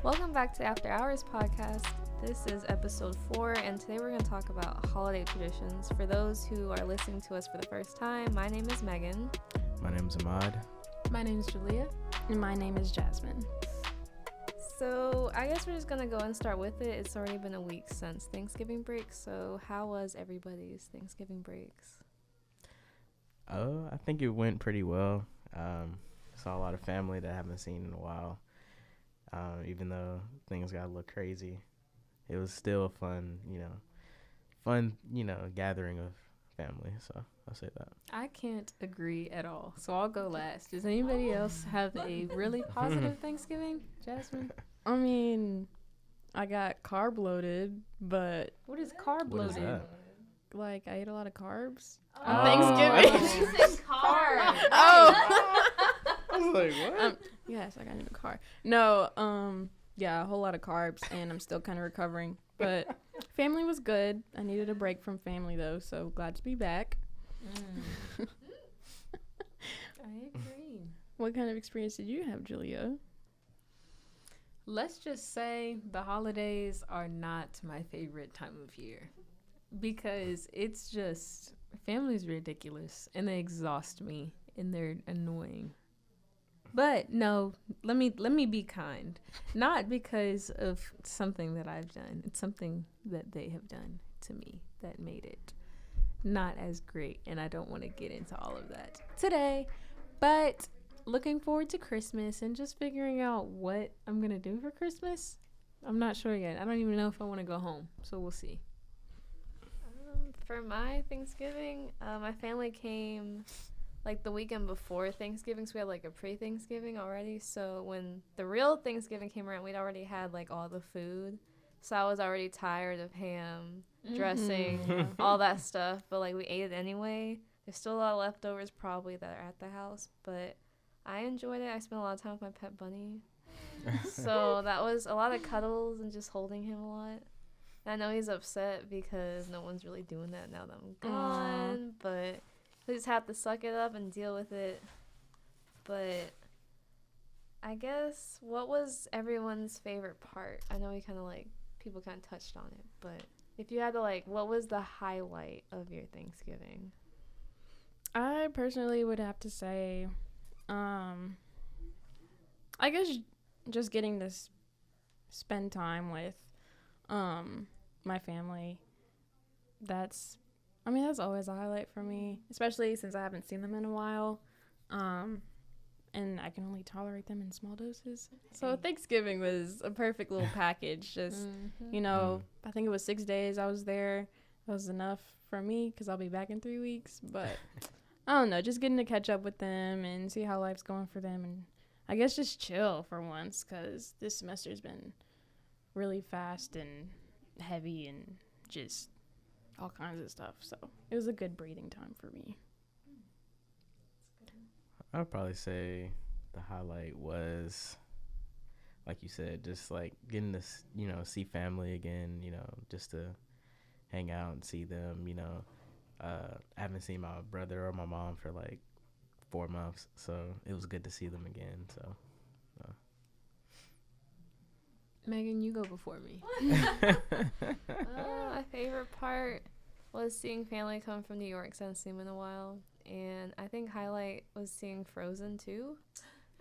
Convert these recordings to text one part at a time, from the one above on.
Welcome back to After Hours podcast. This is episode 4, and today we're going to talk about holiday traditions. For those who are listening to us for the first time, my name is Megan. My name's Ahmad. My name is Julia. And my name is Jasmine. So I guess we're just going to go and start with it. It's already been a week since Thanksgiving break, so how was everybody's Thanksgiving breaks? I think it went pretty well. Saw a lot of family that I haven't seen in a while. Even though things got a little crazy, it was still a fun gathering of family. So I'll say that. I can't agree at all. So I'll go last. Does anybody else have a really positive Thanksgiving? Jasmine? I mean, I got carb loaded, but What is carb What is loaded? that? like I ate a lot of carbs. Oh. Thanksgiving. You said carb. Oh. I was like, what? Yes, I got in the car. No, yeah, a whole lot of carbs, and I'm still kind of recovering. But family was good. I needed a break from family, though, so glad to be back. I agree. What kind of experience did you have, Julia? Let's just say the holidays are not my favorite time of year because it's just family's ridiculous and they exhaust me and they're annoying. But no, let me be kind. Not because of something that I've done. It's something that they have done to me that made it not as great, and I don't want to get into all of that today. But looking forward to Christmas and just figuring out what I'm going to do for Christmas. I'm not sure yet. I don't even know if I want to go home, so we'll see. For my Thanksgiving, my family came like the weekend before Thanksgiving, so we had like a pre-Thanksgiving already. So when the real Thanksgiving came around, we'd already had like all the food. So I was already tired of ham, dressing, all that stuff. But like we ate it anyway. There's still a lot of leftovers probably that are at the house, but I enjoyed it. I spent a lot of time with my pet bunny. So that was a lot of cuddles and just holding him a lot. And I know he's upset because no one's really doing that now that I'm gone, but we just have to suck it up and deal with it. But I guess, what was everyone's favorite part? I know people kind of touched on it, but if you had to what was the highlight of your Thanksgiving? I personally would have to say, I guess just getting to spend time with my family. That's always a highlight for me, especially since I haven't seen them in a while. And I can only tolerate them in small doses. So Thanksgiving was a perfect little package. Just, I think it was 6 days I was there. That was enough for me because I'll be back in 3 weeks. But I don't know, just getting to catch up with them and see how life's going for them. And I guess just chill for once because this semester's been really fast and heavy and just all kinds of stuff. So it was a good breathing time for me. I would probably say the highlight was, like you said, just like getting to, see family again, just to hang out and see them, I haven't seen my brother or my mom for like 4 months, so it was good to see them again, so. Megan, you go before me. My favorite part was seeing family come from New York, so I haven't seen them in a while. And I think highlight was seeing Frozen 2.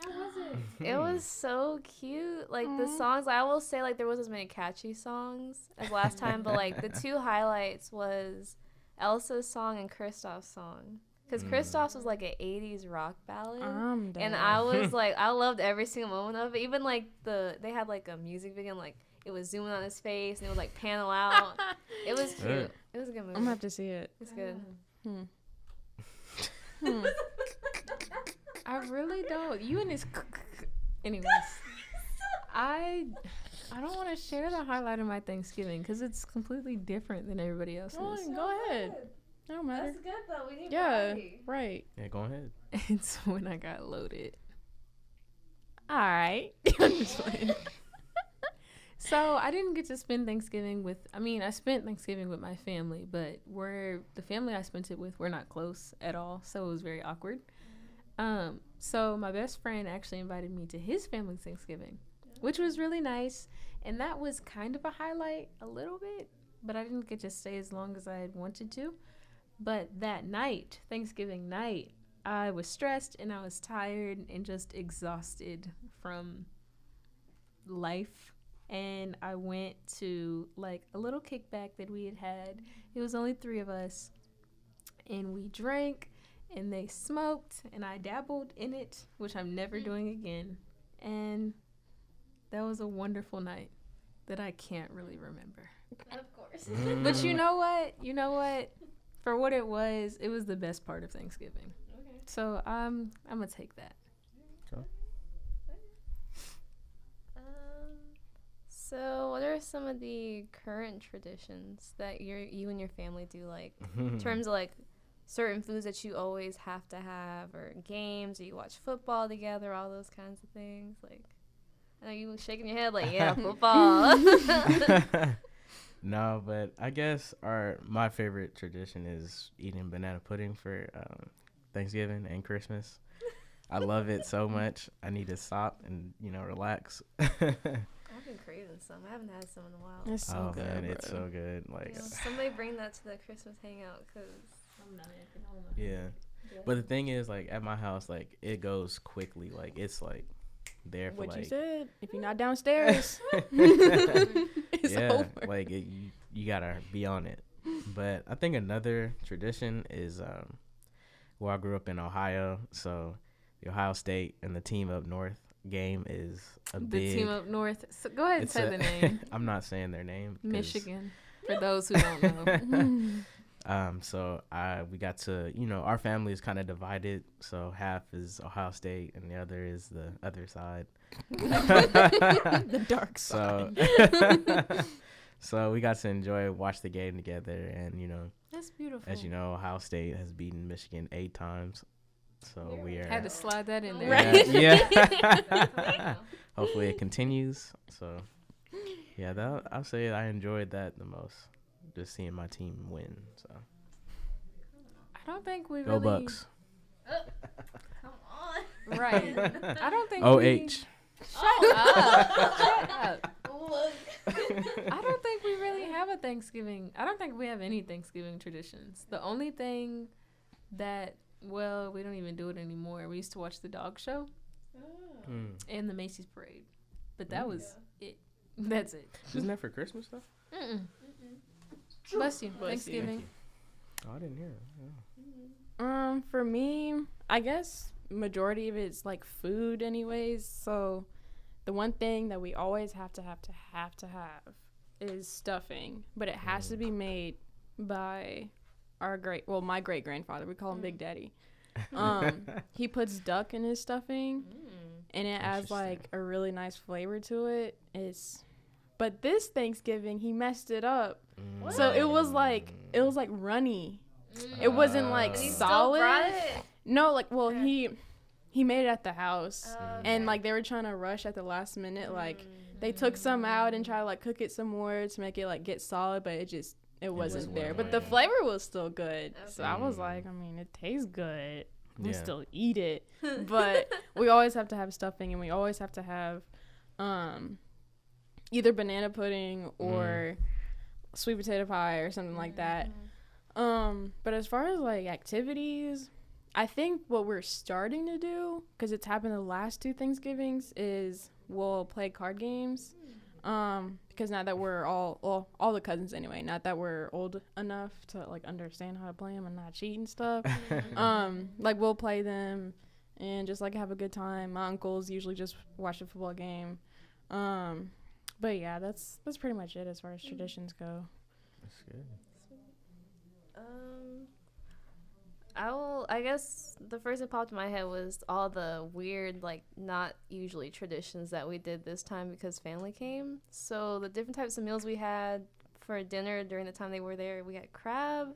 How was it? It was so cute. Like, the songs, I will say, there wasn't as many catchy songs as last time, but, the 2 highlights was Elsa's song and Kristoff's song. Because Kristoff's was, an 80s rock ballad. And I was, I loved every single moment of it. Even, they had, a music video, and, it was zooming on his face, and it would, panel out. It was cute. Right. It was a good movie. I'm going to have to see it. It's good. I really don't. You and this. Anyways, I don't want to share the highlight of my Thanksgiving because it's completely different than everybody else's. Go ahead. It don't matter. That's good, though. We need Yeah, variety. right. Yeah, go ahead. It's when I got loaded. All right. I'm just playing. So I didn't get to spend Thanksgiving I spent Thanksgiving with my family, but the family I spent it with, we're not close at all, so it was very awkward. So my best friend actually invited me to his family's Thanksgiving. which was really nice. And that was kind of a highlight a little bit, but I didn't get to stay as long as I had wanted to. But that night, Thanksgiving night, I was stressed and I was tired and just exhausted from life. And I went to like a little kickback that we had. It was only 3 of us. And we drank and they smoked and I dabbled in it, which I'm never doing again. And that was a wonderful night that I can't really remember. Of course. But you know what? For what it was the best part of Thanksgiving. Okay. So I'm gonna take that. So what are some of the current traditions that you and your family do, like in terms of like certain foods that you always have to have, or games, or you watch football together, all those kinds of things? Like, I know you shaking your head like, yeah, football. No, but I guess my favorite tradition is eating banana pudding for Thanksgiving and Christmas. I love it so much. I need to stop and relax. I've been craving some. I haven't had some in a while. It's so good, man, bro. it's so good. Like, Somebody bring that to the Christmas hangout, cause I'm not making home. yeah. But the thing is, like, at my house, like, it goes quickly. Like, it's like there for What like. you said. If you're not downstairs, it's yeah, over. like you gotta be on it. But I think another tradition is well, I grew up in Ohio, so the Ohio State and the team up north game is a The big. team up north. So go ahead and it's say the name. I'm not saying their name. 'Cause, Michigan. For those who don't know. So we got to, our family is kind of divided. So half is Ohio State and the other is the other side. The dark So, side. so we got to watch the game together. And, That's beautiful. as you know, Ohio State has beaten Michigan 8 times. So we are. Had to slide that in there. Right. Yeah. Hopefully it continues. So, yeah, I'll say I enjoyed that the most. Just seeing my team win. So I don't think we go really. Bucks. come on. Right. I don't think. OH. Shut up. Shut up. Look. I don't think we really have a Thanksgiving. I don't think we have any Thanksgiving traditions. The only thing that, well, we don't even do it anymore. We used to watch the dog show and the Macy's parade, but that was it. That's it. Isn't that for Christmas stuff? Mm-mm. Bless you. Bless you. Thanksgiving. Oh, I didn't hear it. For me, I guess majority of it's like food anyways. So the one thing that we always have to have is stuffing, but it has to be made by my great grandfather. We call him Big Daddy. He puts duck in his stuffing and it adds like a really nice flavor to it. But this Thanksgiving he messed it up. So it was like runny. It wasn't like But he solid. still brought it? No, like, well, he made it at the house, Oh, and okay. like they were trying to rush at the last minute. Like they took some out and tried to like cook it some more to make it like get solid, but it wasn't wasn't there. right. But the flavor was still good. So I was Okay. like, I mean, it tastes good. We'll Yeah. still eat it, but we always have to have stuffing, and we always have to have either banana pudding or sweet potato pie or something like that. But as far as like activities, I think what we're starting to do, because it's happened the last 2 Thanksgivings, is we'll play card games. Because now that we're all the cousins anyway, not that we're old enough to like understand how to play them and not cheat and stuff. Like we'll play them and just like have a good time. My uncles usually just watch the football game. But yeah, that's pretty much it as far as traditions go. That's good. I guess the first that popped in my head was all the weird, like, not usually traditions that we did this time because family came. So the different types of meals we had for dinner during the time they were there, we had crab,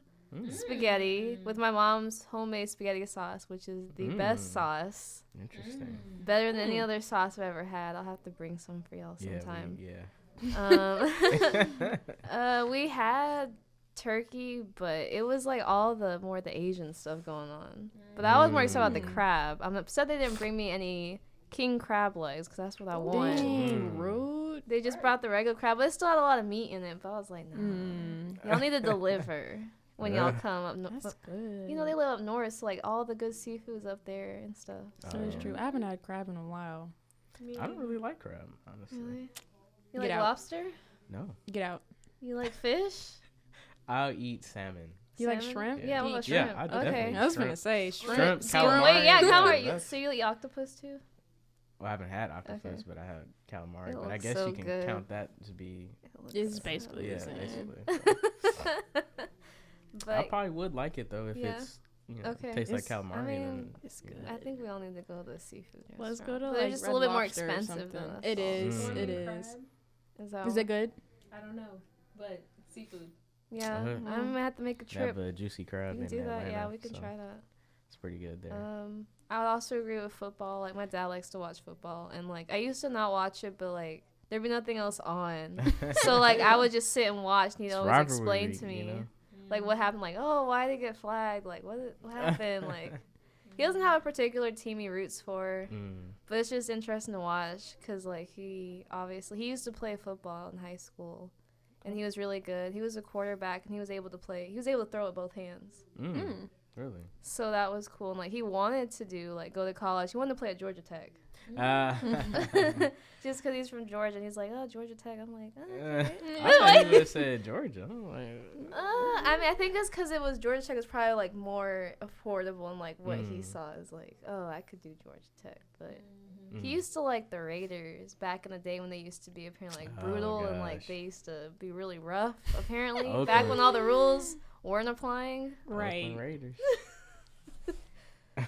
spaghetti with my mom's homemade spaghetti sauce, which is the best sauce. Interesting. Better than any other sauce I've ever had. I'll have to bring some for y'all Yeah. sometime. Yeah. We had turkey, but it was like all the Asian stuff going on. But I was more excited about the crab. I'm upset they didn't bring me any king crab legs because that's what I want. Dang, rude. They just brought the regular crab, but it still had a lot of meat in it. But I was like, no, y'all need to deliver when y'all come up. That's good. You know, they live up north, so like all the good seafood's up there and stuff. So it's true. I haven't had crab in a while. I don't really like crab, honestly. Really? You Get like out. lobster? No. Get out. You like fish? I'll eat salmon. You like Salmon? shrimp? Yeah, what about Yeah, shrimp? I do Okay. definitely. I was Shrimp. gonna say shrimp. Shrimp, So you- calamari. wait, yeah, calamari. That's- So you eat octopus too? Well, I haven't had octopus, Okay. but I had calamari. It But I looks guess so you can good. count that to be. It's basically Yeah, the same. basically. I But probably would like it though if Yeah. it's Okay. tastes like It's- calamari. I mean, then It's yeah. good. I think we all need to go to a seafood restaurant. Let's go to But like they're just Red a little bit more Lobster or expensive than something. us. It is. Mm. It is. Is that Is it good? I don't know, but seafood. Yeah, Uh-huh. I'm gonna have to make a They have trip. a juicy crab We can in do that. Atlanta, Yeah, we can so try that. It's pretty good there. I would also agree with football. Like my dad likes to watch football, and like I used to not watch it, but like there'd be nothing else on, so like I would just sit and watch. And he'd It's always rivalry explain week, to me you know? like what happened. Like, oh, why did he get flagged? Like what happened? Like he doesn't have a particular team he roots for, but it's just interesting to watch because like he used to play football in high school, and he was really good. He was a quarterback, and he was able to throw with both hands. Mm. Really? So that was cool. And like he wanted to go to college. He wanted to play at Georgia Tech. Just because he's from Georgia, and he's like, oh, Georgia Tech. I'm like, oh, okay. I thought you would have said Georgia. I'm like, I mean, I think it's because it was Georgia Tech is probably like more affordable, and like what he saw is like, oh, I could do Georgia Tech. But he used to like the Raiders back in the day when they used to be apparently like Oh, brutal and like gosh. they used to be really rough. Apparently, Okay. back when all the rules weren't applying. Right. Oakland Raiders.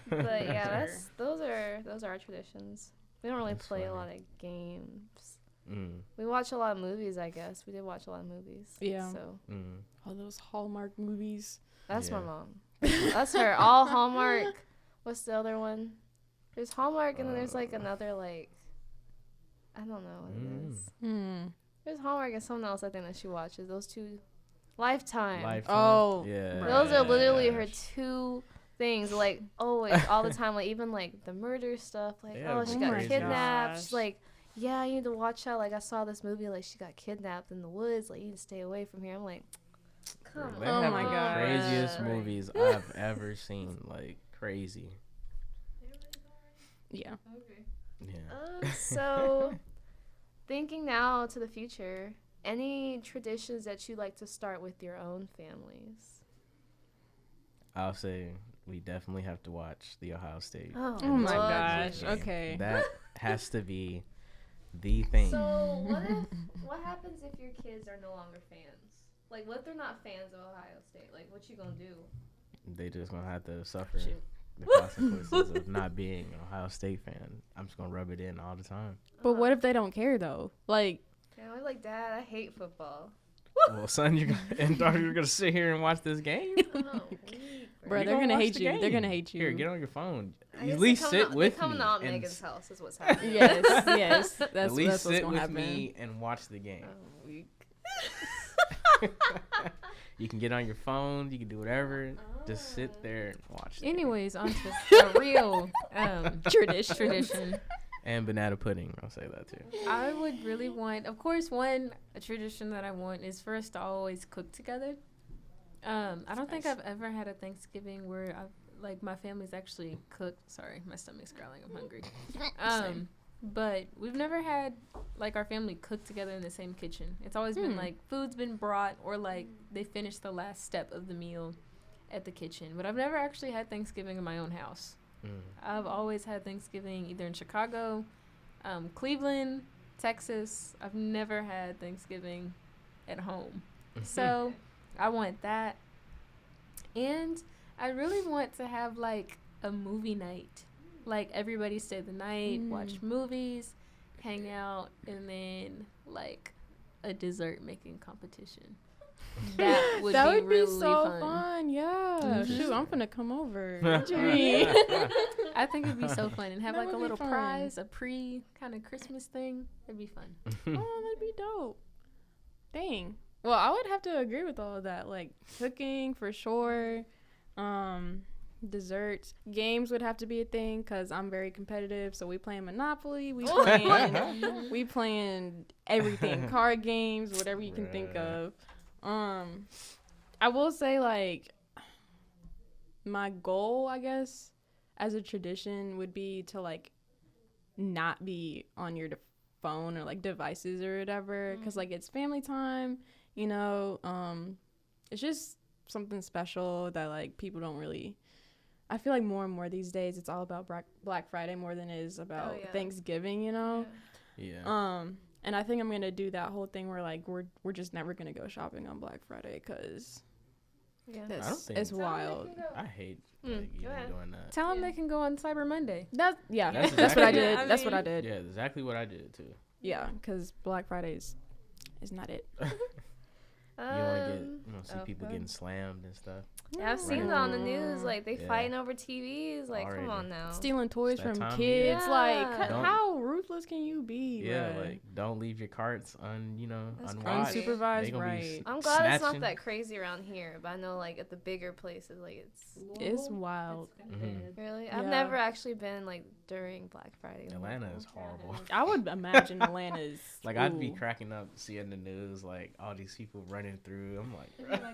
But yeah, Sure. those are our traditions. We don't really That's play a funny. lot of games. Mm, We watch a lot of movies, I guess. We did watch a lot of movies. Yeah. So mm. All those Hallmark movies. that's my Yeah. mom. That's her. All Hallmark. What's the other one? There's Hallmark, and then there's like another like I don't know what it is. Hmm. There's Hallmark and something else I think that she watches. Those two, Lifetime. Lifetime. Oh, Yeah. Those are literally her Gosh. two things. Like always, all the time. Like even like the murder stuff. Like Yeah, oh, she oh got my kidnapped. gosh. She's like, yeah, you need to watch out. Like I saw this movie. Like she got kidnapped in the woods. Like you need to stay away from here. I'm like, come They on. have my the gosh. craziest movies I've ever seen. Like crazy. Yeah. Yeah. So, thinking now to the future, any traditions that you like to start with your own families? I'll say we definitely have to watch the Ohio State. Oh, Oh my Lord gosh. Jesus. Okay. That has to be the thing. So, what happens if your kids are no longer fans? Like, what if they're not fans of Ohio State? Like, what you gonna do? They just gonna have to suffer Shoot. the consequences of not being an Ohio State fan. I'm just gonna rub it in all the time. But what if they don't care though? Like, Yeah, I was like, Dad, I hate football. Well, son, and daughter, you're gonna sit here and watch this game. Oh, bro, You they're gonna watch hate the you. They're game. gonna hate you. Here, get on your phone. I guess At least they're sit coming with they're coming me. to Aunt and Megan's house is what's happening. Yes, yes. That's, at least that's what's sit gonna with happen. me and watch the game. I'm weak. You can get on your phone. You can do whatever. Just sit there and watch. The game. Anyways, on to a real Tradition. And banana pudding. I'll say that too. I would really want, of course, a tradition that I want is for us to always cook together. I don't think I've ever had a Thanksgiving where like my family's actually cooked. Sorry, my stomach's growling. I'm hungry. But we've never had like our family cook together in the same kitchen. It's always been like food's been brought or like they finished the last step of the meal at the kitchen. But I've never actually had Thanksgiving in my own house. I've always had Thanksgiving either in Chicago, Cleveland, Texas. I've never had Thanksgiving at home. So I want that. And I really want to have like a movie night. Like everybody stay the night, watch movies, hang out, and then like a dessert making competition. That would That be would be really so fun. fun. Yeah. Mhm. Shoot, I'm gonna come over. I think it'd be so fun and have That like a would be little fun. prize, a pre kind of Christmas thing. It'd be fun. Oh, that'd be dope. Dang. Well, I would have to agree with all of that. Like cooking for sure. Desserts, games would have to be a thing because I'm very competitive. So we playing Monopoly, we playing everything, card games, whatever you can think of. I will say like my goal, I guess, as a tradition would be to like not be on your phone or like devices or whatever, because like it's family time, you know. It's just something special that like people don't really. I feel like more and more these days it's all about Black Friday more than it is about Thanksgiving, you know. Yeah. And I think I'm gonna do that whole thing where like we're just never gonna go shopping on Black Friday because it's wild. I hate like, even doing that. Tell them they can go on Cyber Monday. That's That's what I exactly- did. I That's mean- what I did. Yeah, exactly what I did too. Yeah, because Black Friday is not it. You want to see people getting slammed and stuff. Yeah, I've seen Right. it on the news. Like they Yeah. fighting over TVs. Like, Already. come on now. Stealing toys It's that from time of kids. year. Like, Yeah. Don't- how ruthless can you be? Yeah, bruh? like don't leave your carts That's unwatched. crazy. Unsupervised, They gonna be right. I'm glad it's snatching. not that crazy around here, but I know like at the bigger places, like It's wild. really. I've Yeah. never actually been like during Black Friday. Atlanta is horrible. I would imagine Atlanta's Like I'd be ooh. cracking up seeing the news, like all these people running through. I'm like,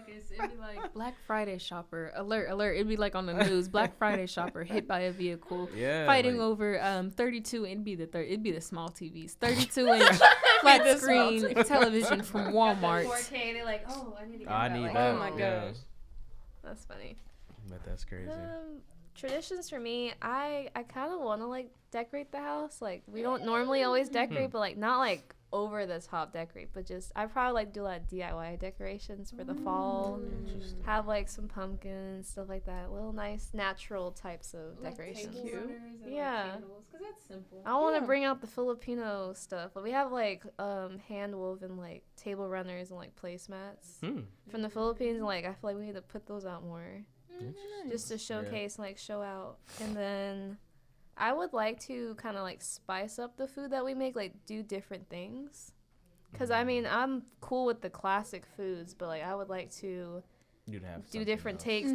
It'd be like Black Friday shopper alert. It'd be like on the news. Black Friday shopper hit by a vehicle. yeah, Fighting like, over 32. It'd be the small TVs. 32-inch flat the small screen television from Walmart. 4K. They're like, oh, I need to get I that. need Like, that. Oh my yeah. gosh. That's funny. But that's crazy. Traditions for me, I kind of want to like decorate the house. Like we don't normally always decorate, but like not like over the top decorate, but just I probably like do a lot of DIY decorations for the fall. Interesting. Have like some pumpkins, stuff like that. Little nice natural types of decorations. Yeah. Because that's simple. I want to Yeah. bring out the Filipino stuff. But we have like hand woven like table runners and like placemats from the Philippines. And like I feel like we need to put those out more. Just to showcase and like show out. And then I would like to kind of like spice up the food that we make, like do different things. Because I mean, I'm cool with the classic foods, but like I would like to You'd have do something different else. takes,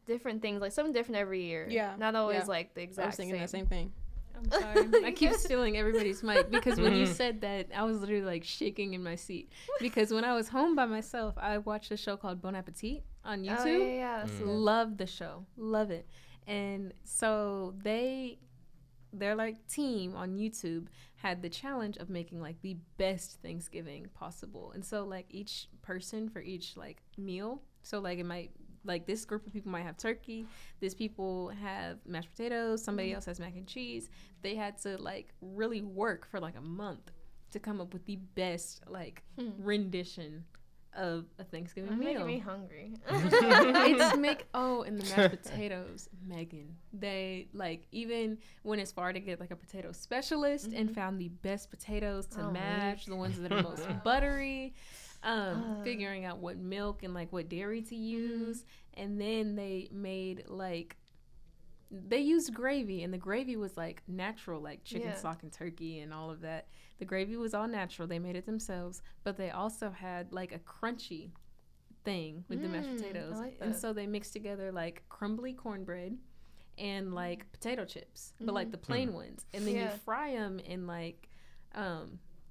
different things, like something different every year. Yeah, Not always yeah. like the I was exact thinking same. the same thing. I'm sorry. I keep stealing everybody's mic because when you said that, I was literally like shaking in my seat. Because when I was home by myself, I watched a show called Bon Appetit on YouTube. Oh, yeah, that's good. Love the show. Love it. And so their like team on YouTube had the challenge of making like the best Thanksgiving possible. And so like each person for each like meal, so like it might like this group of people might have turkey, this people have mashed potatoes, somebody else has mac and cheese. They had to like really work for like a month to come up with the best like rendition of a Thanksgiving You're meal. making me hungry. And the mashed potatoes, Megan. They like even went as far to get like a potato specialist and found the best potatoes to Oh, match, the ones that are most buttery. Figuring out what milk and like what dairy to use, and then they made like they used gravy, and the gravy was like natural, like chicken stock and turkey and all of that. The gravy was all natural. They made it themselves, but they also had like a crunchy thing with the mashed potatoes. I like And that. so they mixed together like crumbly cornbread and like potato chips, but like the plain ones. And then you Yeah. fry them in like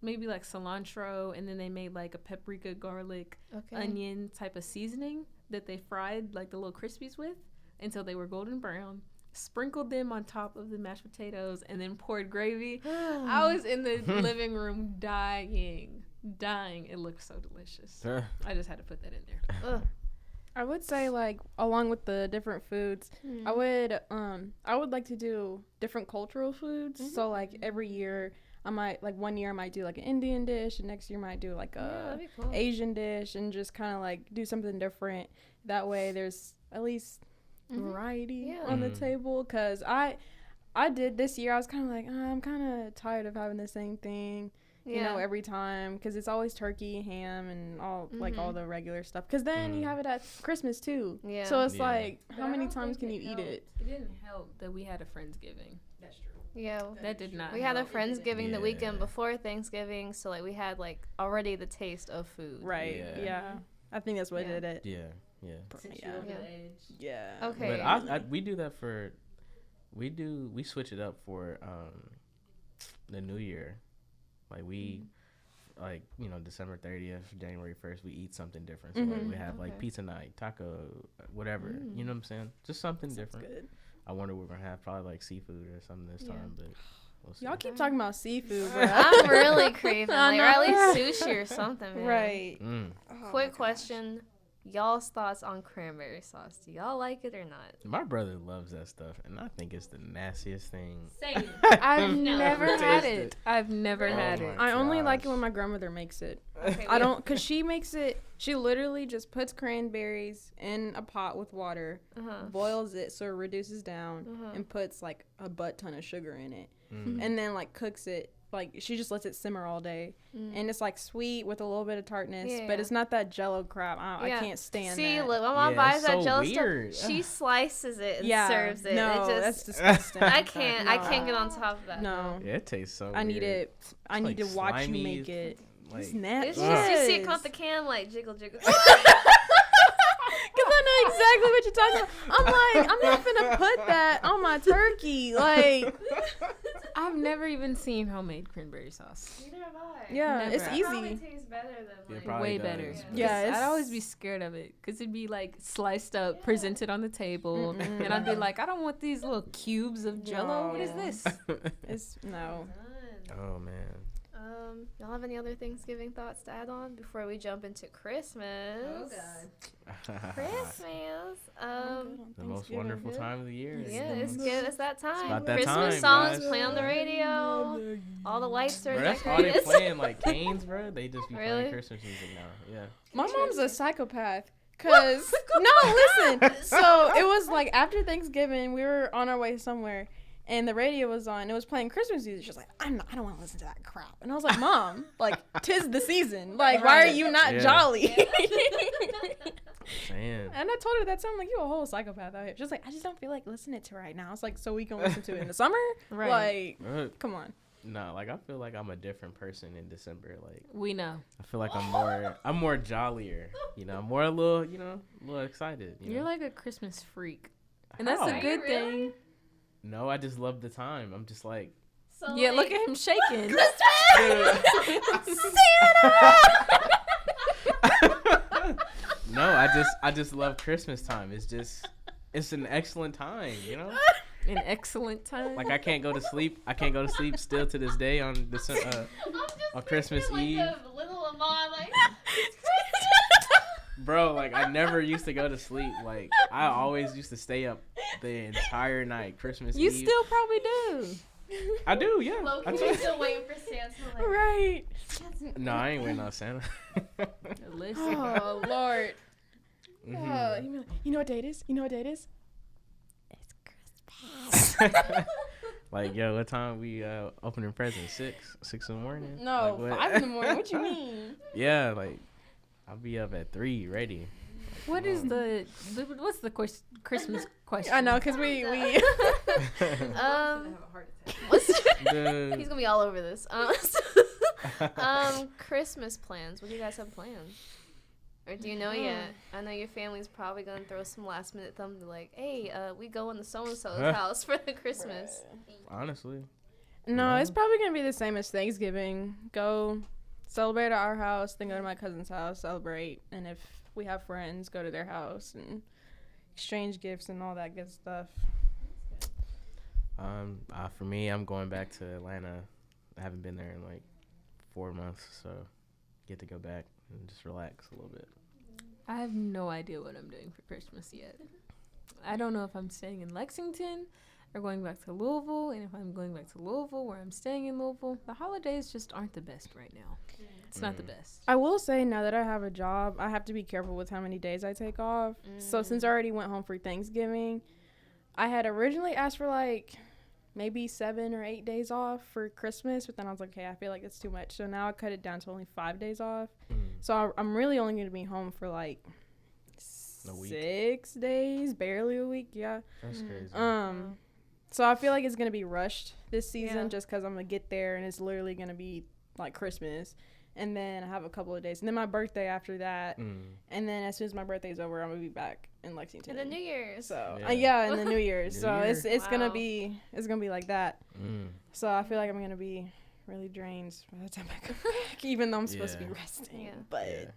maybe like cilantro, and then they made like a paprika, garlic, Okay. onion type of seasoning that they fried like the little crispies with until they were golden brown. Sprinkled them on top of the mashed potatoes and then poured gravy. I was in the living room dying. It looked so delicious. I just had to put that in there. Ugh. I would say like along with the different foods, I would like to do different cultural foods. So like every year I might like one year I might do like an Indian dish, and next year I might do like Yeah, a that'd be cool. Asian dish, and just kind of like do something different. That way there's at least variety Yeah. on the table. Cause I did this year. I was kind of like I'm kind of tired of having the same thing. You know, every time, because it's always turkey, ham, and all like all the regular stuff. Because then you have it at Christmas too. Yeah. So it's Yeah. like, how many times can you eat it? It didn't help that we had a Friendsgiving. That's true. Yeah. That did not. We had a help. Friendsgiving the Yeah. weekend before Thanksgiving, so like we had like already the taste of food. Right. Yeah. Yeah. I think that's what Yeah. did it. Yeah. Yeah. Since Yeah. you're over Yeah. the edge. Yeah. Okay. But we do that for, we switch it up for the New Year, like we. Like, you know, December 30th, January 1st, we eat something different. So like, we have like Okay. pizza night, taco, whatever. You know what I'm saying? Just something different. Good. I wonder what we're gonna have, probably like seafood or something this Yeah. time, but we'll see. Y'all keep talking about seafood, bro. I'm really craving, I like, or at know. least sushi or something, man. Right. Mm. Oh my Quick gosh. question. Y'all's thoughts on cranberry sauce. Do y'all like it or not? My brother loves that stuff, and I think it's the nastiest thing. Same. I've Never ever had tasted. it. I've never Oh had my it. I only like it gosh. when my grandmother makes it. Okay, I don't, cause she makes it. She literally just puts cranberries in a pot with water, Uh-huh. boils it so it reduces down, Uh-huh. and puts like a butt ton of sugar in it, Mm. and then like cooks it. Like she just lets it simmer all day, and it's like sweet with a little bit of tartness, but Yeah. it's not that Jello crap. I Yeah. can't stand See, that. look, my mom Yeah, buys it's that so Jello weird. stuff. She slices it and yeah, serves it. no, It that's just, disgusting. I can't No. get on top of that. No, Yeah, it tastes so. I need weird. it. I It's need to like watch slimy, you make it. Like, It's nasty. It's just, you see it come out the can like jiggle jiggle. Because I know exactly what you're talking about. I'm like, I'm not finna put that on my turkey. Like, I've never even seen homemade cranberry sauce. Neither have I. yeah, Never. it's It Probably easy. tastes better than It like. probably Way does, better. but- Yeah, I'd it's- always be scared of it because it'd be like sliced up, presented on the table, Mm-mm. and I'd be like, I don't want these little cubes of Jello. What is No. this? It's no. Oh man. Y'all have any other Thanksgiving thoughts to add on before we jump into Christmas? Christmas. The most wonderful time of the year. Yeah, it's good. It's that time. about that Christmas time, songs guys. play on the radio. All the lights are Bro, that's all they decorated. playing, like Canes, bro. They just be Really? playing Christmas music now. Yeah. My mom's a psychopath. Cause no, listen. So it was like after Thanksgiving, we were on our way somewhere, and the radio was on. It was playing Christmas music. She was like, I don't want to listen to that crap. And I was like, Mom, like 'tis the season. Like, why are you not Yeah. jolly? Man. And I told her that. So I'm like, you a whole psychopath out here. She's like, I just don't feel like listening to it right now. I was like, so we can listen to it in the summer? Right. Like, come on. No, like I feel like I'm a different person in December. Like We know. I feel like I'm more jollier. You know, I'm more a little excited. You You're know? like a Christmas freak. And that's How? a good really? thing. No, I just love the time. I'm just like So, Yeah, like, look at him shaking. No, I just love Christmas time. It's an excellent time, you know? An excellent time. Like I can't go to sleep. I can't go to sleep still to this day on December, I'm just on Christmas picturing, Eve. like, the little Lamont, like, Bro, like I never used to go to sleep. Like I always used to stay up the entire night. Christmas You Eve. still probably do. I do, yeah. low I key do. still waiting for Santa. Like, Right. No, I ain't waiting on Santa. Listen. Oh, Lord. Mhm. You know what day it is? You know what day it is? Like, yo, what time we opening presents? 6 in the morning? No, Like, what? 5 in the morning. What you mean? Yeah, like I'll be up at 3 ready. What is what's the Christmas question? I know, because we what's The- he's gonna be all over this. Christmas plans. What do you guys have planned? Or do you know yet? I know your family's probably gonna throw some last minute thumb to like, hey, we go in the so and so's house for the Christmas. Honestly, No, No. it's probably gonna be the same as Thanksgiving. Go celebrate at our house, then go to my cousin's house, celebrate, and if we have friends, go to their house and exchange gifts and all that good stuff. for me, I'm going back to Atlanta. I haven't been there in like 4 months, so get to go back and just relax a little bit. I have no idea what I'm doing for Christmas yet. I don't know if I'm staying in Lexington or going back to Louisville. And if I'm going back to Louisville, where I'm staying in Louisville, the holidays just aren't the best right now. It's not the best. I will say now that I have a job, I have to be careful with how many days I take off. So since I already went home for Thanksgiving, I had originally asked for like maybe 7 or 8 days off for Christmas, but then I was like, okay, I feel like it's too much. So now I cut it down to only 5 days off. So I'm really only going to be home for like A week. 6 days, barely a week. Yeah. That's crazy. So I feel like it's going to be rushed this season Yeah. just because I'm going to get there and it's literally going to be like Christmas. and then I have a couple of days, and then my birthday after that, Mm. and then as soon as my birthday's over, I'm gonna be back in Lexington. And the New Year's. So Yeah. in the New Year's. New So Year. it's gonna Wow. be like that. Mm. So I feel like I'm gonna be really drained by the time I come back, even though I'm supposed to be Yeah. resting. Yeah. But Yeah.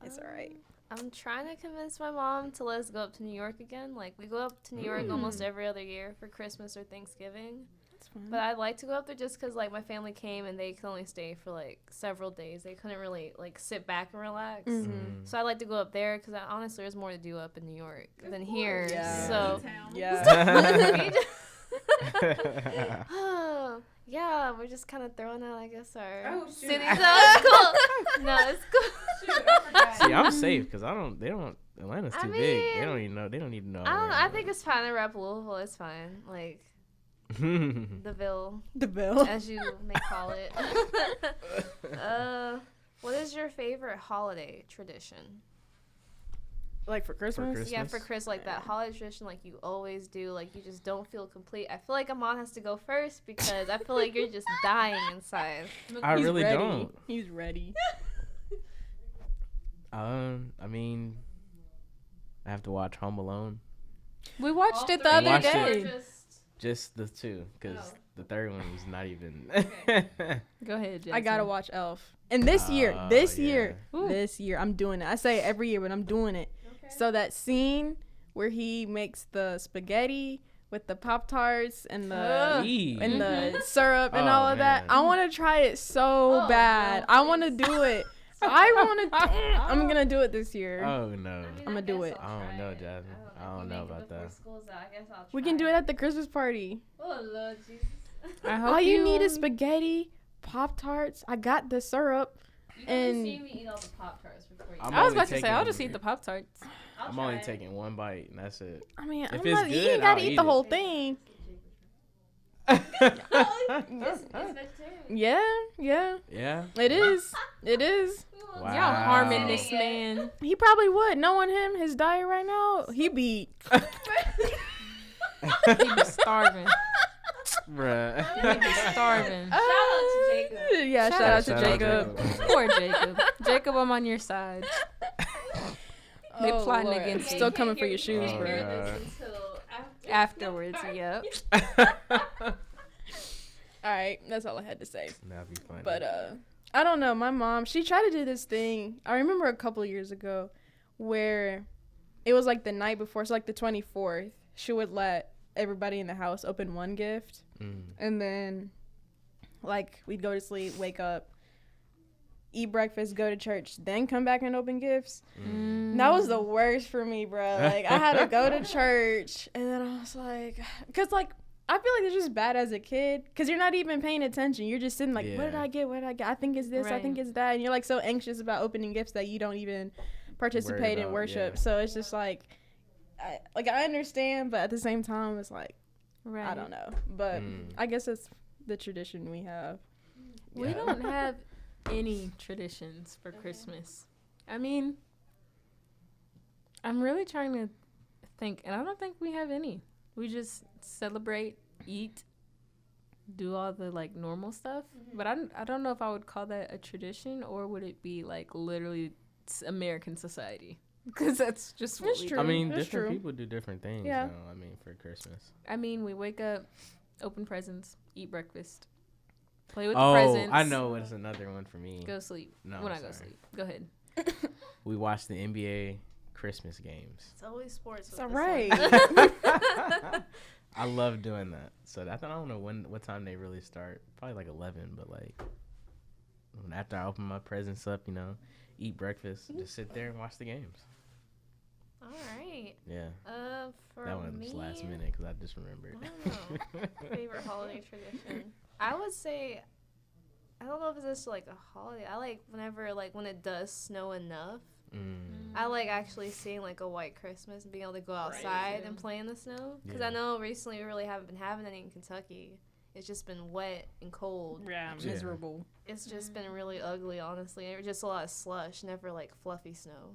it's all right. I'm trying to convince my mom to let us go up to New York again. Like, we go up to New York almost every other year for Christmas or Thanksgiving. That's fine. But I'd like to go up there just because, like, my family came and they could only stay for, like, several days. They couldn't really, like, sit back and relax. Mhm. So I'd like to go up there because, honestly, there's more to do up in New York than here. Yeah. So, Yeah. yeah, we're just kind of throwing out, I guess, our shoot. cities. No, it's cool. No, it's cool. See, I'm safe because they don't. Atlanta's I too big. They mean, don't even know. They don't need to know. I don't know. I think it's fine to rep Louisville. It's fine. Like, the Ville, The bill. as you may call it. What is your favorite holiday tradition? Like for Christmas? Christmas? Yeah, for Chris, like that holiday tradition, like you always do, like you just don't feel complete. I feel like Amon has to go first because I feel like you're just dying inside. I He's really ready. don't. He's ready. I mean, I have to watch Home Alone. We watched it the three other Watched it. day. Just the two, because Oh. the third one was not even. Go ahead, Jason. I gotta watch Elf. And this year, Oh, this yeah. year, I'm doing it. I say it every year, but I'm doing it. So that scene where he makes the spaghetti with the Pop-Tarts and the Eee. and the syrup and Oh, all of that, man. I want to try it so Oh, bad. no, I want to do it. I want to. I'm gonna do it this year. Oh no. I'ma do it. I don't know, Jasmine. I don't know about that. We can do it at the Christmas party. Oh Lord Jesus! I hope All you need is spaghetti, Pop-Tarts. I got the syrup. You And- see me eat all the Pop Tarts before you. I'm I was only about to say, I'll taking- just eat the Pop Tarts. I'm only taking one bite and that's it. I mean, If I'm it's not, you good, ain't gotta I'll eat eat the it. whole thing. It's vegetarian. Yeah, Yeah. it is. It is. Wow. Y'all harming this man. He probably would. Knowing him, his diet right now, he be. He be starving. Bruh. He be starving. Shout out to Jacob. Yeah, shout out to Shout out Jacob. Jacob. Poor Jacob. Jacob, I'm on your side. They Oh, plotting Lord. against you. Still coming for your shoes, Oh, bro. God. Afterwards, yep. All right, that's all I had to say. That'd be funny. But I don't know. My mom, she tried to do this thing. I remember a couple of years ago where it was like the night before, so like the 24th. She would let everybody in the house open one gift, and then like we'd go to sleep, wake up, eat breakfast, go to church, then come back and open gifts. And that was the worst for me, bro. Like I had to go to church, and then I was like, cause like I feel like it's just bad as a kid, cause you're not even paying attention. You're just sitting like, what did Yeah. I get? What did I get? I think it's this. I Right. think it's that, and you're like so anxious about opening gifts that you don't even participate in about, worship. yeah. So it's just like, I understand, but at the same time, it's like Right. I don't know. But Mm. I guess it's the tradition we have. We Yeah. don't have any traditions for Christmas. I mean, I'm really trying to think, and I don't think we have any. We just celebrate, eat, do all the like normal stuff. But I don't know if I would call that a tradition, or would it be like literally American society? Because that's just what That's we true. do. I mean, That's different true. people do different things. Yeah. Though, I mean, for Christmas. I mean, we wake up, open presents, eat breakfast, play with Oh, the presents. I know what's another one for me. Go sleep. No, when I go sorry. sleep. Go ahead. We watch the NBA Christmas games. It's always sports. It's with all this right. one. I love doing that. So I don't know what time they really start. Probably like 11, but like after I open my presents up, eat breakfast, just sit there and watch the games. All right. Yeah, For that one me, was last minute because I just remembered. I don't know. Favorite holiday tradition. I would say, I don't know if it's just like a holiday. I like whenever when it does snow enough. I like actually seeing like a white Christmas and being able to go outside and play in the snow. Because Yeah. I know recently we really haven't been having any in Kentucky. It's just been wet and cold. Yeah, Yeah. miserable. It's just been really ugly, honestly. It was just a lot of slush, never like fluffy snow.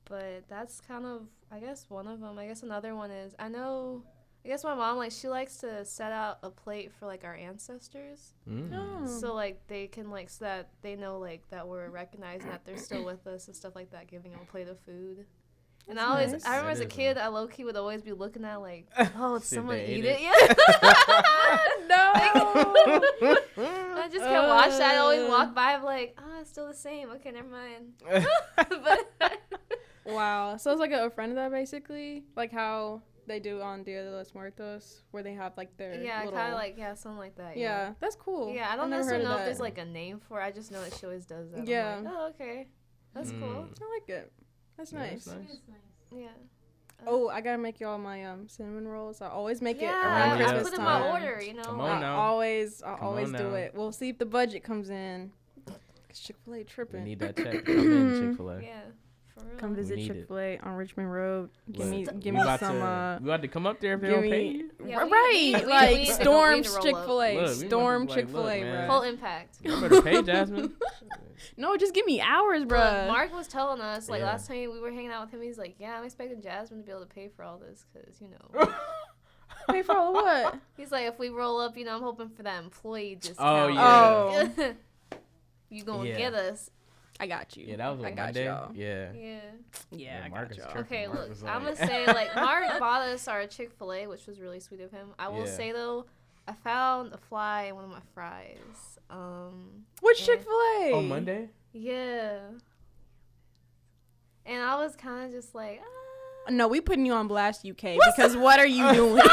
But that's kind of, I guess, one of them. I guess another one is, I know I guess my mom, like, she likes to set out a plate for, like, our ancestors. Oh. So, like, they can, like, so that they know, like, that we're recognizing that they're still with us and stuff like that, giving them a plate of food. And That's I always, nice. I remember as a That is kid, I low-key would always be looking at, like, oh, did See if someone they eat ate it? Yeah. No. I just kept watching that. I'd always walk by, I'm like, oh, it's still the same. Okay, never mind. But Wow. So it's like a ofrenda, basically, like how they do on Dia de los Muertos, where they have like their yeah, little... kind of like, yeah, something like that. Yeah, that's cool. Yeah, I I've don't never heard necessarily of know if that. there's like a name for it. I just know that she always does that. Yeah. I'm like, oh, okay. That's cool. I like it. That's Yeah, nice. that's nice. Yeah. Oh, I gotta make y'all my cinnamon rolls. I always make it Yeah, around I Christmas put in time. my order, you know. Come on now. I always Come always on do now. it. We'll see if the budget comes in. 'Cause Chick-fil-A We tripping. need that check. Come in, Chick-fil-A. Yeah, for real. Come visit need it. Chick-fil-A on Richmond Road. Give Look, me we give me about some. to, we about to come up there if they give don't pay me you. Yeah, right, we like need to- we Storm's need to roll up. Chick-fil-A. Look, we Storm about to be like, Chick-fil-A, look, man. bro. Full impact. You better pay Jasmine. No, just give me hours, bro. Look, Mark was telling us, like, Yeah. last time we were hanging out with him, he's like, yeah, I'm expecting Jasmine to be able to pay for all this, because, you know. Pay for all of what? He's like, if we roll up, you know, I'm hoping for that employee discount. Oh, yeah. Oh. You gonna Yeah. get us. I got you. Yeah, that was I on got Monday. y'all. Yeah. Yeah. Yeah, I Marcus got y'all. tripping. Okay, Mark look, was I'm like- gonna say, like, Mark bought us our Chick-fil-A, which was really sweet of him. I will Yeah. say, though, I found a fly in one of my fries. Which Yeah. Chick-fil-A? On Monday? Yeah. And I was kind of just like, No, we putting you on blast, UK, because what are you doing?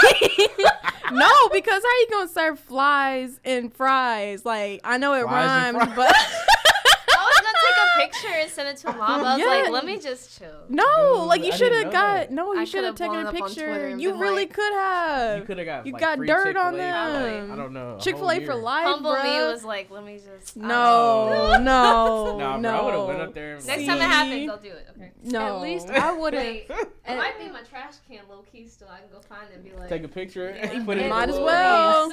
No, because how you gonna serve flies and fries? Like, I know it Flies and rhymes, fries. but I was gonna take a picture and send it to mom. I was Yeah. like, let me just chill. no, like you I should didn't have know got. that. No, I you should have could've taken blown a up on picture. Twitter and You been really like- could You have. could have got You like, got free dirt on Chick-fil-A for, them. like, I don't know. a Chick-fil-A whole for year. life, Humble me bruh. was like, let me just. No, no, Nah, no. bro, I would have went up there. And Next See? time it happens, I'll do it. Okay. No. At least I would have. Wait, it might be in my trash can, low key. Still, I can go find it and be like. take a picture. Yeah. and put it in Might the as little- well.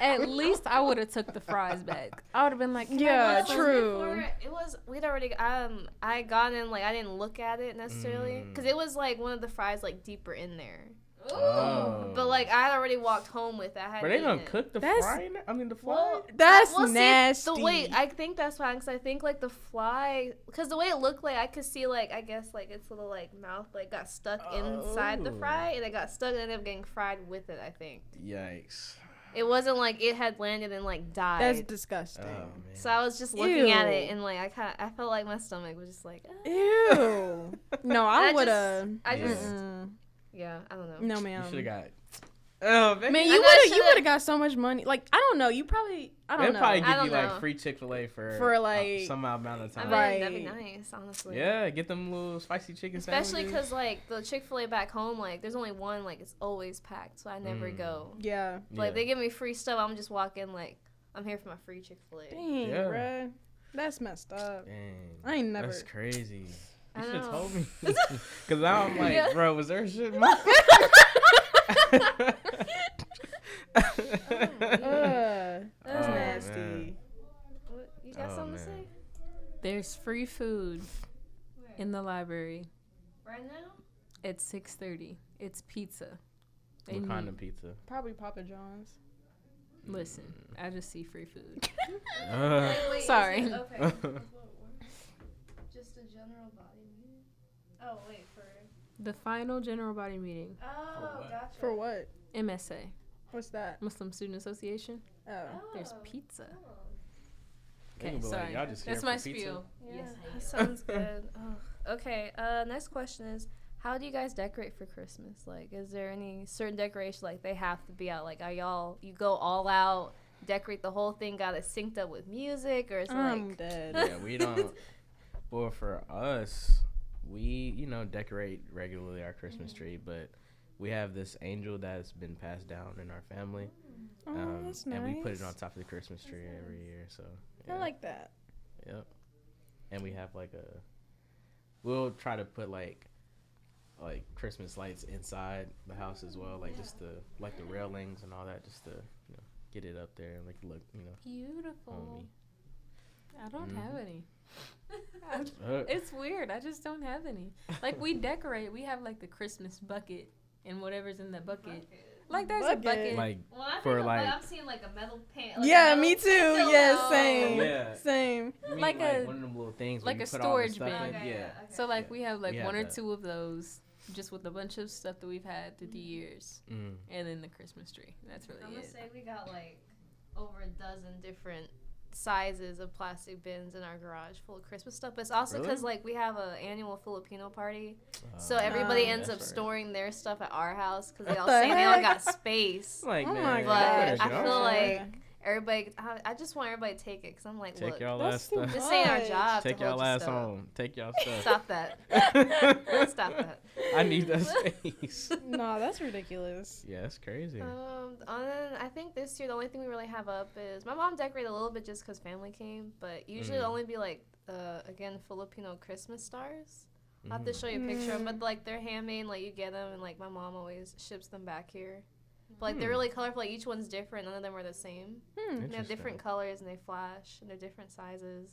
At least I would have took the fries back. I would have been like, "Can I Yeah, get some?" true. It was we'd already I got in, like, I didn't look at it necessarily because it was like one of the fries like deeper in there. Oh. But like I had already walked home with it. I had But they eaten gonna it. cook the That's- fry? I mean the fly. Well, That's well, see, nasty. Wait, I think that's why, because I think like the fly, because the way it looked, like I could see, like, I guess like its little like mouth like got stuck inside the Oh. fry, and it got stuck and ended up getting fried with it. I think Yikes. it wasn't like it had landed and like died. That's disgusting. Oh man. So I was just looking at it Ew. and like I felt like my stomach was just like, Ew. No, I I would have. I Yeah. just Mm-mm. yeah, I don't know. No, You ma'am. should have got. Oh man. Man, I you know I would have. You shoulda- would have got so much money. Like, I don't know. You probably. I don't They'll know. probably I give don't you like know. free Chick-fil-A for like- some amount of I time. mean, Right. that'd be nice, honestly. Yeah, get them little spicy chicken Especially sandwiches. because like the Chick-fil-A back home, like there's only one, like it's always packed, so I never Mm. go. Yeah. Like Yeah. they give me free stuff, I'm just walking like I'm here for my free Chick-fil-A. Dang, Yeah. bruh. That's messed up. Dang. I ain't never. That's crazy. I You should have know. told me. Because now I'm like, Yeah. bro, was there shit? That's Oh, nasty. man. What, you got Oh, something to man. say? There's free food in the library Right now? at 6:30. It's pizza. What And kind you- of pizza? Probably Papa John's. Listen, I just see free food. Uh, Sorry. Okay. Just a general body meeting? Oh, wait, for... The final general body meeting, Oh, what? gotcha. For what? MSA, What's that? Muslim Student Association. Oh. There's pizza. They Okay, gonna be like, sorry. "Y'all just here That's for my pizza?" spiel. Yeah, Yes, I that am. sounds good. Okay, next question is, how do you guys decorate for Christmas? Like, is there any certain decoration, like, they have to be out? Like, you go all out, decorate the whole thing, got it synced up with music, or is it I'm like... dead. Yeah, we don't. Well, for us, we decorate regularly our Christmas tree, but we have this angel that's been passed down in our family, Oh, that's nice. and we put it on top of the Christmas tree every year. So I like that. Yep. And we have like we'll try to put like Christmas lights inside the house as well, like just the railings and all that, just to get it up there and look Beautiful. homey. I don't have any. Uh, It's weird. I just don't have any. Like we decorate. We have like the Christmas bucket and whatever's in the bucket. Like there's a Bucket. bucket. Like When I For, think of like- I'm seeing like a metal pan. Yeah, me too. Yeah, same. Yeah. Same. you mean, Like a- one of them little things like where you a put all the storage stuff bin. in. Yeah. So like we have like We have one or that. two of those, just with a bunch of stuff that we've had through the years, Mm. and then the Christmas tree. That's really I'm gonna it. say we got like over a dozen different sizes of plastic bins in our garage full of Christmas stuff. But it's also Really? because like we have an annual Filipino party, so everybody ends up That's right. storing their stuff at our house because they all What the say they don't heck? got space. Like, Oh man, my you But better I get feel off like that. everybody, I just want everybody to take it because I'm like, Take look, y'all That's ass too stuff. this ain't our much. job. Take to hold y'all your ass stuff. home. Take y'all stuff. Stop that. Stop that. I need that space. No, that's ridiculous. Yeah, that's crazy. I think this year the only thing we really have up is my mom decorated a little bit just because family came, but usually it'll only be like again Filipino Christmas stars. I'll have to show you a picture of them, but like they're handmade, like you get them, and like my mom always ships them back here. But like they're really colorful. Like each one's different. None of them are the same. They have Interesting. different colors and they flash and they're different sizes.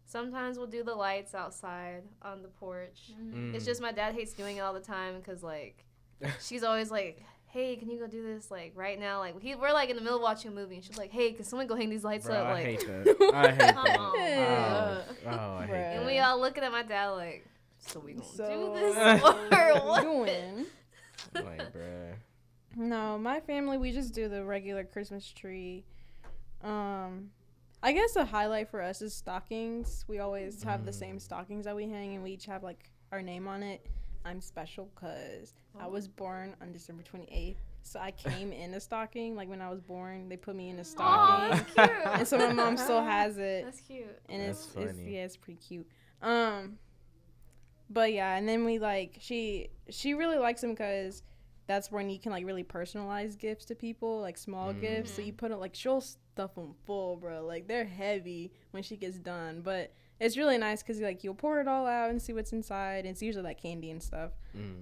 Sometimes we'll do the lights outside on the porch. Mm. It's just my dad hates doing it all the time because like she's always like, "Hey, can you go do this like right now?" Like we're like in the middle of watching a movie and she's like, "Hey, can someone go hang these lights Bro, up?" I Like, hate that. I hate come that. on. Oh, I hate Bruh. And that. we all looking at my dad like, "So we gonna So do this what or are what?" we doing? Like, bruh. No, my family, we just do the regular Christmas tree. I guess a highlight for us is stockings. We always have the same stockings that we hang, and we each have like our name on it. I'm special because I was born on December 28th, so I came in a stocking. Like when I was born, they put me in a Aw, stocking, that's cute. and so my mom still has it. That's cute. And That's it's funny. yeah, it's pretty cute. But yeah, and then we like she really likes them because that's when you can like really personalize gifts to people, like small gifts. So you put it like she'll stuff them full, bro. Like they're heavy when she gets done, but it's really nice because like you'll pour it all out and see what's inside, and it's usually like candy and stuff.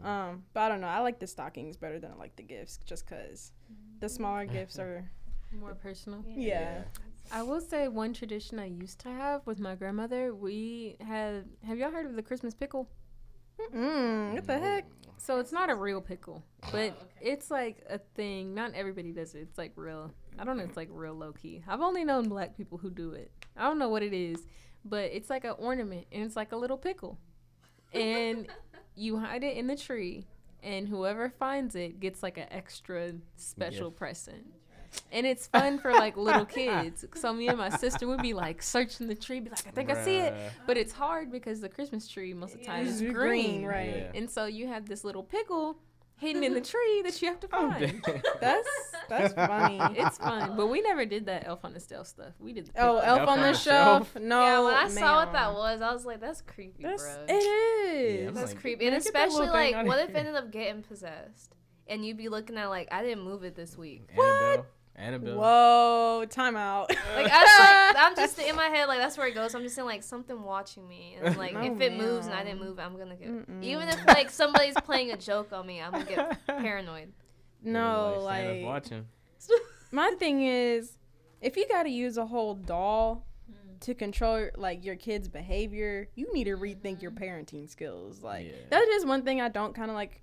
But I don't know, I like the stockings better than I like the gifts, just because the smaller gifts are More personal. yeah. I will say one tradition I used to have with my grandmother. We had. Have y'all heard of the Christmas pickle? What the heck? So it's not a real pickle, but it's like a thing. Not everybody does it. It's like real. I don't know. It's like real low key. I've only known black people who do it. I don't know what it is, but it's like an ornament and it's like a little pickle, and you hide it in the tree, and whoever finds it gets like an extra special present. And it's fun for like little kids. So me and my sister would be like searching the tree, be like, I think I see it. Bruh. But it's hard because the Christmas tree most of the time is It's green. right? Yeah. And so you have this little pickle hidden in the tree that you have to Oh, find. That's funny. It's fun. But we never did that Elf on the Shelf stuff. We did the Oh, pickle. Elf on the Shelf? No, Yeah, when I saw what that ma'am. was, I was like, "That's creepy, That's bro." it is. Yeah, That's like, creepy, man, and get that little especially thing like, outta what if here. it ended up getting possessed, and you'd be looking at like, I didn't move it this week. Annabelle. Whoa, time out. Like I'm just in my head like that's where it goes. I'm just saying like something watching me, and like Oh, if it moves and I ma'am. didn't move, I'm gonna get. Even if like somebody's playing a joke on me, I'm gonna get paranoid. No, Santa's like watching. my thing is, if you got to use a whole doll to control like your kid's behavior, you need to rethink your parenting skills. Like Yeah. that's just one thing I don't kind of like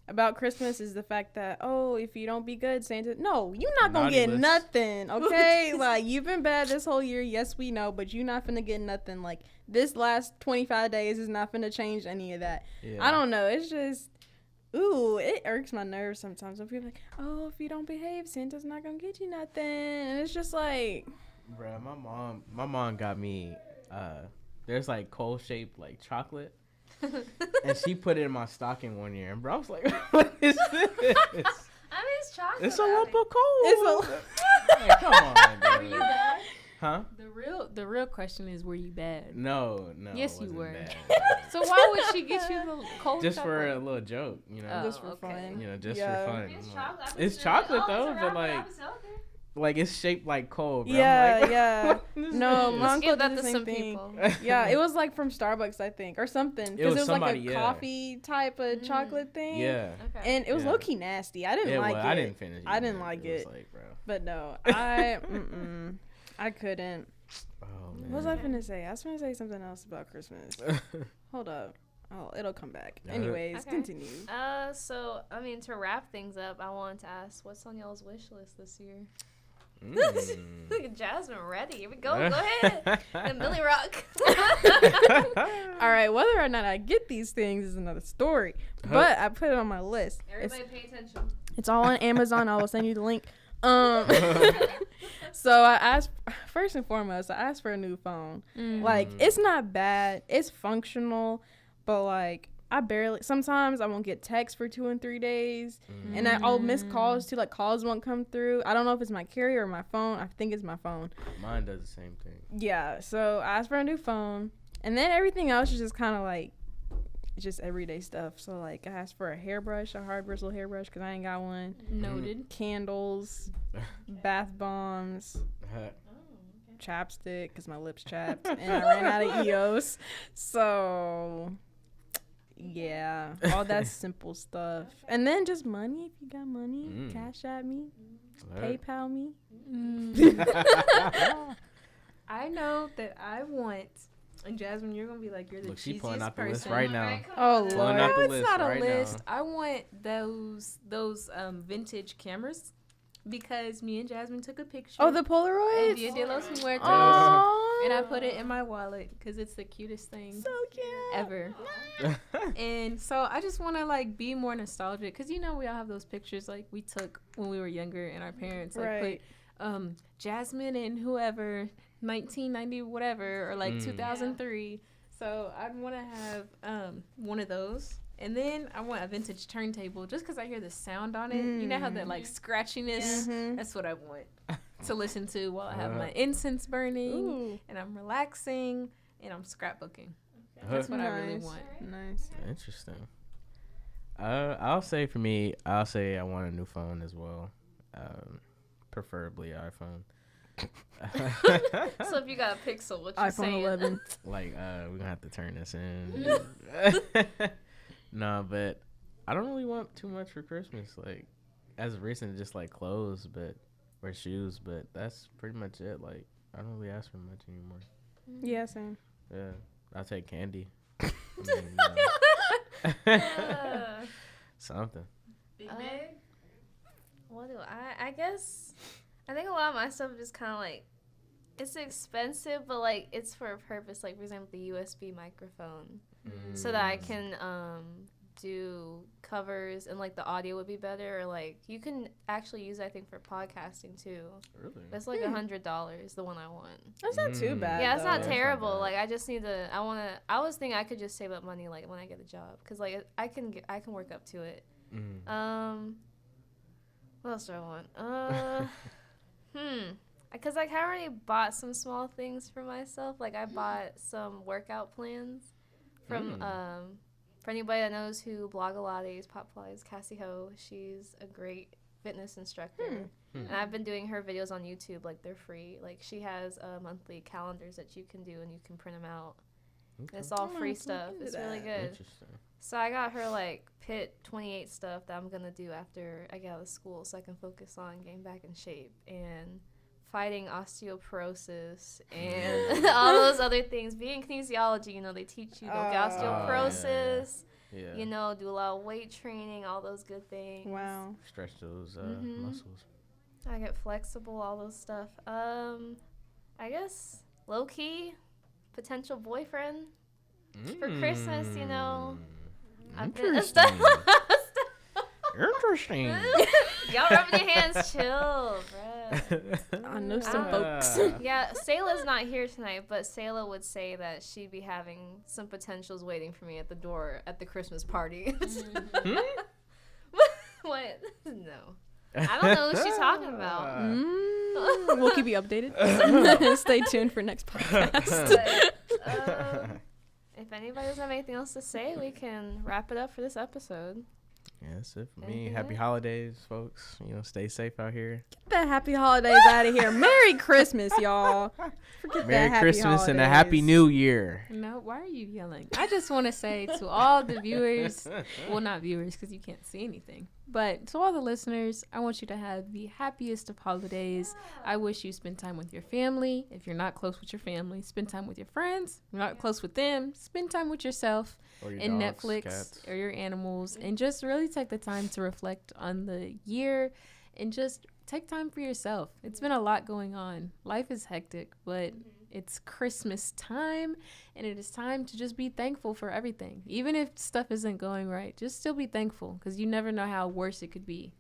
about Christmas is the fact that if you don't be good, Santa, no, you're not gonna Naughty get list. nothing, okay? Like you've been bad this whole year, yes we know, but you're not finna get nothing. Like this last 25 days is not finna change any of that. Yeah. I don't know, it's just it irks my nerves sometimes when people are like, oh, if you don't behave, Santa's not gonna get you nothing, and it's just like, Bruh, my mom got me there's like coal shaped like chocolate. And she put it in my stocking one year, and bro, I was like, "What is this? I mean, it's chocolate. It's a lump of coal." It's Like, come on, Were you dude. bad? Huh? The real question is, were you bad? No. Yes, it you wasn't were. bad. So why would she get you the cold Just for a chocolate? little joke, you know. Oh, just for okay. fun. You know, just Yeah. for fun. It's I'm chocolate. like- I've been It's seeing it. chocolate Oh, though, it's a but wrapper. like, I've been selling it. like it's shaped like coal, bro. yeah, I'm like, yeah. what is No, this? my uncle Give that did the to same some thing. people. Yeah, it was like from Starbucks, I think, or something. It Because was it was like somebody, a yeah. coffee type of chocolate thing. Yeah. Okay. And it was Yeah. low key nasty. I didn't like it. I didn't finish. I either. didn't like was it. like, bro. But no, I I couldn't. Oh What was I man. finna say? I was finna say something else about Christmas. Hold up. Oh, it'll come back. Yeah. Anyways, Okay. continue. So I mean, to wrap things up, I wanted to ask, what's on y'all's wish list this year? Mm. Look at Jasmine ready. Here we go. Go ahead. And Millie Rock. All right, whether or not I get these things is another story, but I put it on my list. Everybody pay attention. It's all on Amazon. I will send you the link. So I asked, first and foremost, I asked for a new phone. Like, it's not bad. It's functional, but like, sometimes I won't get texts for 2 and 3 days, and I'll miss calls too. Like, calls won't come through. I don't know if it's my carrier or my phone. I think it's my phone. Mine does the same thing. Yeah, so I asked for a new phone, and then everything else is just kind of like just everyday stuff. So like, I asked for a hairbrush, a hard bristle hairbrush, because I ain't got one. Noted. Candles, bath bombs, chapstick, because my lips chapped, and I ran out of EOS. So yeah, all that simple stuff. And then just money. If you got money, cash at me, PayPal me. I know that I want, and Jasmine, you're gonna be like, you're the Look, she cheesiest pulling out the person. list right now. Oh Pulling Lord. out the No, list it's not a right list. now. I want those vintage cameras because me and Jasmine took a picture. Oh, the El Polaroids. Dia de los Muertos, Oh, and I put it in my wallet because it's the cutest thing so cute. ever. And so I just want to like be more nostalgic because we all have those pictures like we took when we were younger, and our parents like Right. put Jasmine and whoever 1990 whatever or like 2003. So I'd want to have one of those. And then I want a vintage turntable just because I hear the sound on it. You know how that like scratchiness? Mhm. That's what I want to listen to while I have my incense burning Ooh. and I'm relaxing and I'm scrapbooking. That's what I really Nice. want. Nice. Interesting. I'll say for me, I want a new phone as well. Preferably iPhone. So if you got a Pixel, what you iPhone saying? 11. Like, we're gonna have to turn this in. No, but I don't really want too much for Christmas. Like, as of recent, just like clothes, or shoes, but that's pretty much it. Like, I don't really ask for much anymore. Yeah, same. Yeah, I'll take candy. I mean, something. What do I guess I think a lot of my stuff is just kind of like, it's expensive, but like it's for a purpose. Like, for example, the USB microphone, so that I can do covers and like the audio would be better. Or like you can actually use it, I think, for podcasting too. Really? It's like $100, the one I want. That's not too bad. Yeah, it's not that's not terrible. bad. Like, I just need to. I was thinking I could just save up money like when I get a job, cause like I can work up to it. What else do I want? Cause like I already bought some small things for myself. Like, I bought some workout plans from for anybody that knows who Blogilates, Pop Pilates, Cassie Ho. She's a great fitness instructor. And I've been doing her videos on YouTube. Like, they're free. Like, she has monthly calendars that you can do, and you can print them out. Okay. And it's all I'm free gonna look stuff. into It's really that. good. Interesting. So I got her like Pit 28 stuff that I'm gonna do after I get out of school, so I can focus on getting back in shape and fighting osteoporosis and all those other things. Being kinesiology, they teach you don't get osteoporosis. Yeah. Do a lot of weight training, all those good things. Wow. Stretch those Mhm. muscles. I get flexible, all those stuff. I guess low key potential boyfriend for Christmas. I've been- Interesting. Interesting. Y'all rubbing your hands, chill, bruh. I know some folks. Yeah, Sayla's not here tonight, but Sayla would say that she'd be having some potentials waiting for me at the door at the Christmas party. What? No. I don't know who she's talking about. We'll keep you updated. Stay tuned for next podcast. But, if anybody doesn't have anything else to say, we can wrap it up for this episode. Yeah, that's it for me. Anything Happy else? holidays, folks. Stay safe out here. Get the happy holidays out of here. Merry Christmas, y'all. Forget Merry that happy Christmas and a holidays. Happy New Year. No, why are you yelling? I just want to say to all the viewers, well, not viewers because you can't see anything, But to all the listeners, I want you to have the happiest of holidays. I wish you spend time with your family. If you're not close with your family, spend time with your friends. If you're not close with them, spend time with yourself Or your and dogs, Netflix cats. or your animals, and just really take the time to reflect on the year and just take time for yourself. It's been a lot going on. Life is hectic, but it's Christmas time, and it is time to just be thankful for everything. Even if stuff isn't going right, just still be thankful, because you never know how worse it could be.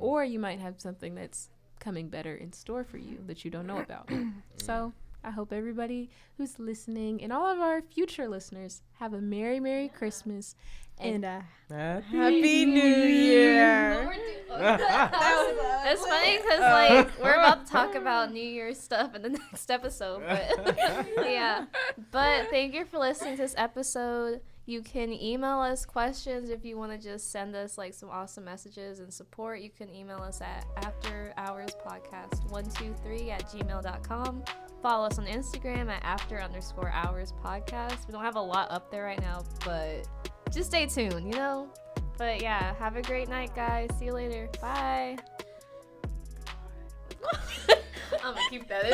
Or you might have something that's coming better in store for you that you don't know about. So I hope everybody who's listening and all of our future listeners have a Merry, Merry Christmas. And Happy New Year. That's funny because like we're about to talk about New Year's stuff in the next episode, but yeah. But thank you for listening to this episode. You can email us questions if you want to just send us like some awesome messages and support. You can email us at afterhourspodcast123@gmail.com. Follow us on Instagram at after_hours_podcast. We don't have a lot up there right now, but just stay tuned, you know? But yeah, have a great night, guys. See you later. Bye. I'm gonna keep that in.